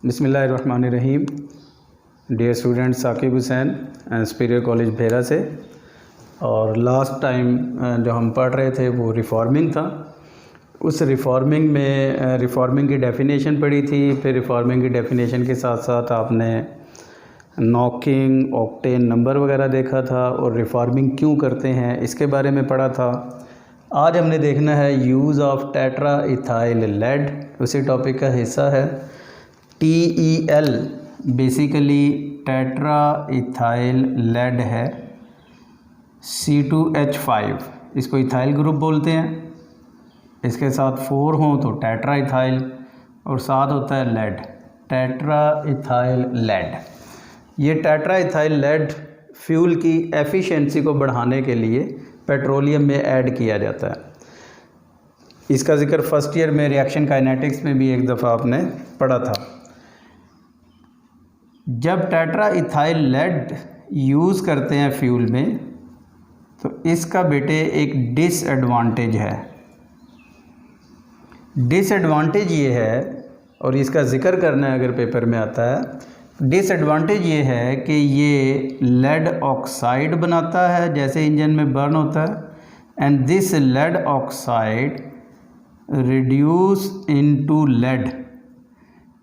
बिस्मिल्लाहिर्रहमानिर्रहीम। Dear student, Saqib Hussain, superior college Bhera से। और लास्ट टाइम जो हम पढ़ रहे थे वो रिफॉर्मिंग था। उस रिफॉर्मिंग में रिफॉर्मिंग की डेफिनेशन पढ़ी थी। फिर रिफॉर्मिंग की डेफिनेशन के साथ साथ आपने नॉकिंग, ऑक्टेन नंबर वगैरह देखा था और रिफॉर्मिंग क्यों करते हैं इसके बारे में पढ़ा था। आज हमने देखना है use of tetra ethyl lead, उसी टॉपिक का हिस्सा है। TEL basically tetra ethyl lead है, C2H5 इसको इथाइल ग्रुप बोलते हैं। इसके साथ 4 हों तो टेट्रा इथाइल और साथ होता है लेड, टेट्रा इथाइल लेड। ये टेट्रा इथाइल लेड फ्यूल की एफिशिएंसी को बढ़ाने के लिए पेट्रोलियम में ऐड किया जाता है। इसका जिक्र फर्स्ट ईयर में रिएक्शन काइनेटिक्स में भी एक दफ़ा आपने पढ़ा था। जब टेट्रा इथाइल लेड यूज़ करते हैं फ्यूल में तो इसका बेटे एक डिसएडवांटेज है। डिसएडवांटेज ये है, और इसका ज़िक्र करना है अगर पेपर में आता है। डिसएडवांटेज ये है कि ये लेड ऑक्साइड बनाता है जैसे इंजन में बर्न होता है, and this lead oxide reduce into lead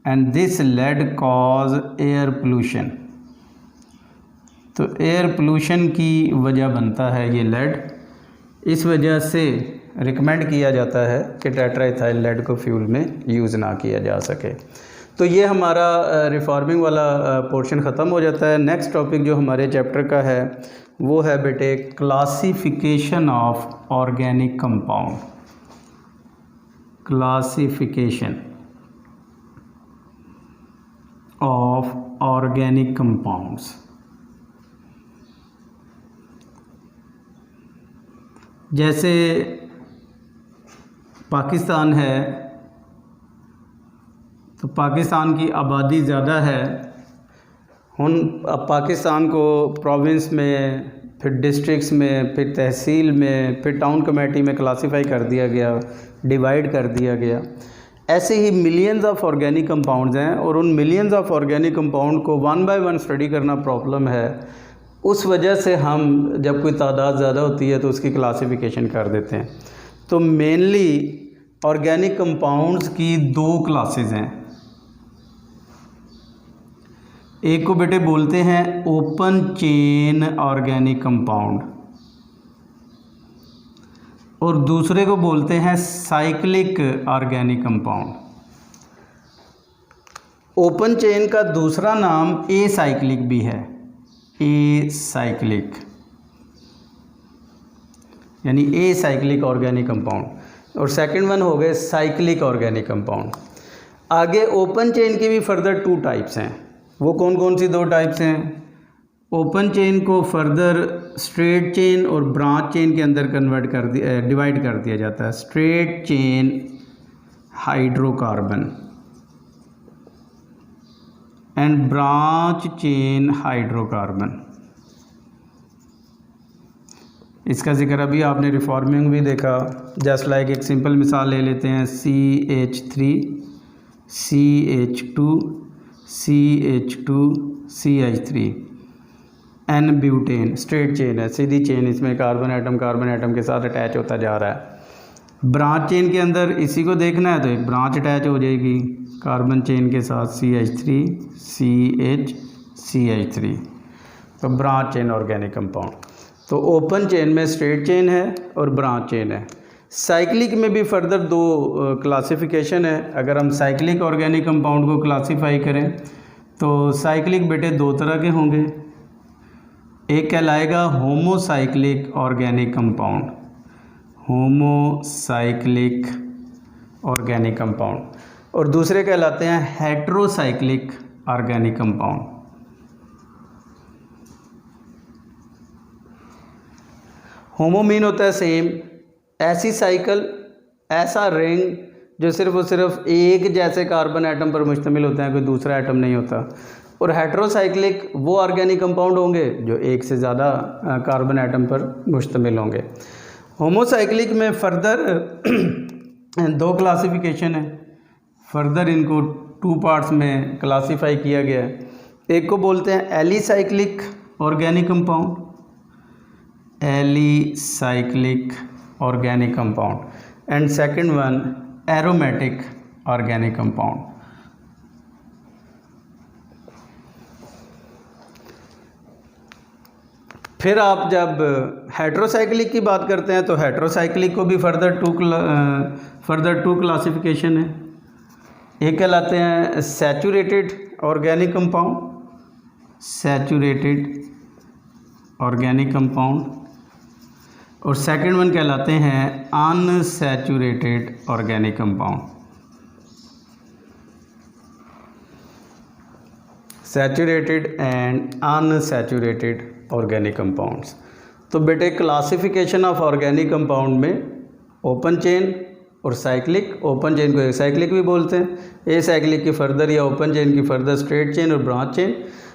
and this lead cause air pollution. तो एयर पोल्यूशन की वजह बनता है ये लेड। इस वजह से रिकमेंड किया जाता है कि टेट्रा इथाइल लेड को फ्यूल में यूज़ ना किया जा सके। तो ये हमारा रिफॉर्मिंग वाला पोर्शन ख़त्म हो जाता है। नेक्स्ट टॉपिक जो हमारे चैप्टर का है वो है बेटे classification of organic compound. Classification of organic compounds. जैसे पाकिस्तान है तो पाकिस्तान की आबादी ज़्यादा है। अब पाकिस्तान को प्रोविंस में, फिर डिस्ट्रिक्ट्स में, फिर तहसील में, फिर टाउन कमेटी में क्लासिफाई कर दिया गया, डिवाइड कर दिया गया। ऐसे ही मिलियंस ऑफ ऑर्गेनिक कंपाउंड्स हैं और उन मिलियंस ऑफ ऑर्गेनिक कंपाउंड को वन बाय वन स्टडी करना प्रॉब्लम है। उस वजह से हम जब कोई तादाद ज़्यादा होती है तो उसकी क्लासिफिकेशन कर देते हैं। तो मेनली ऑर्गेनिक कंपाउंड्स की 2 क्लासेस हैं। एक को बेटे बोलते हैं ओपन चेन ऑर्गेनिक कंपाउंड और दूसरे को बोलते हैं cyclic organic compound. Open chain का दूसरा नाम एसाइक्लिक भी है, एसाइक्लिक यानी एसाइक्लिक ऑर्गेनिक कंपाउंड, और सेकंड वन हो गए साइक्लिक ऑर्गेनिक कंपाउंड। आगे ओपन चेन के भी फर्दर 2 टाइप्स हैं। वो कौन कौन सी 2 टाइप्स हैं? ओपन चेन को फर्दर स्ट्रेट चेन और ब्रांच चेन के अंदर डिवाइड कर दिया जाता है। Straight chain hydrocarbon and branch chain hydrocarbon. इसका जिक्र अभी आपने रिफॉर्मिंग भी देखा। जस्ट लाइक एक सिंपल मिसाल ले लेते हैं, CH3 CH2 CH2 CH3 N butane. Straight chain है, सीधी चेन, इसमें कार्बन एटम के साथ अटैच होता जा रहा है। ब्रांच चेन के अंदर इसी को देखना है तो एक ब्रांच अटैच हो जाएगी कार्बन चेन के साथ, CH3 CH CH3। तो ब्रांच चेन ऑर्गेनिक कंपाउंड। तो ओपन चेन में स्ट्रेट चेन है और ब्रांच चेन है। साइक्लिक में भी फर्दर 2 क्लासिफिकेशन है। अगर हम साइक्लिक ऑर्गेनिक कंपाउंड को क्लासीफाई करें तो साइक्लिक बेटे 2 तरह के होंगे। एक कहलाएगा homocyclic organic compound, homocyclic organic compound, और दूसरे कहलाते हैं heterocyclic organic compound. Homo mean होता है सेम, ऐसी साइकिल, ऐसा रिंग जो सिर्फ और सिर्फ एक जैसे कार्बन एटम पर मुश्तमिल होता है, कोई दूसरा एटम नहीं होता। और हेट्रोसाइक्लिक वो ऑर्गेनिक कंपाउंड होंगे जो एक से ज़्यादा कार्बन एटम पर मुश्तमिल होंगे। होमोसाइक्लिक में फर्दर 2 क्लासिफिकेशन है। फर्दर इनको टू पार्ट्स में क्लासीफाई किया गया है। एक को बोलते हैं alicyclic organic compound, alicyclic organic compound, and second one aromatic organic compound. फिर आप जब हेट्रोसाइक्लिक की बात करते हैं तो हेट्रोसाइक्लिक को भी फर्दर टू क्लासिफिकेशन है। एक कहलाते हैं saturated organic compound, saturated organic compound, और सेकंड वन कहलाते हैं unsaturated organic compound. Saturated and unsaturated organic compounds. तो बेटे क्लासिफिकेशन ऑफ ऑर्गेनिक कंपाउंड में ओपन चेन और साइक्लिक, ओपन चेन को साइक्लिक भी बोलते हैं, ए साइक्लिक की फर्दर या ओपन चेन की फर्दर स्ट्रेट चेन और ब्रांच चेन,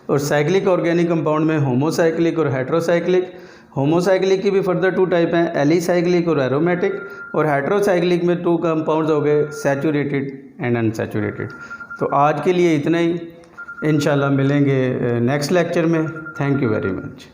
और साइक्लिक ऑर्गेनिक कंपाउंड में होमोसाइक्लिक और हेट्रोसाइक्लिक। होमोसाइक्लिक की भी फर्दर टू टाइप हैं, एलिसाइक्लिक और एरोमेटिक, और हेट्रोसाइक्लिक में टू कंपाउंड्स हो गए सैचुरेटेड एंड अनसैचुरेटेड। तो आज के लिए इतना ही, इंशाल्लाह मिलेंगे नेक्स्ट लेक्चर में। Thank you very much.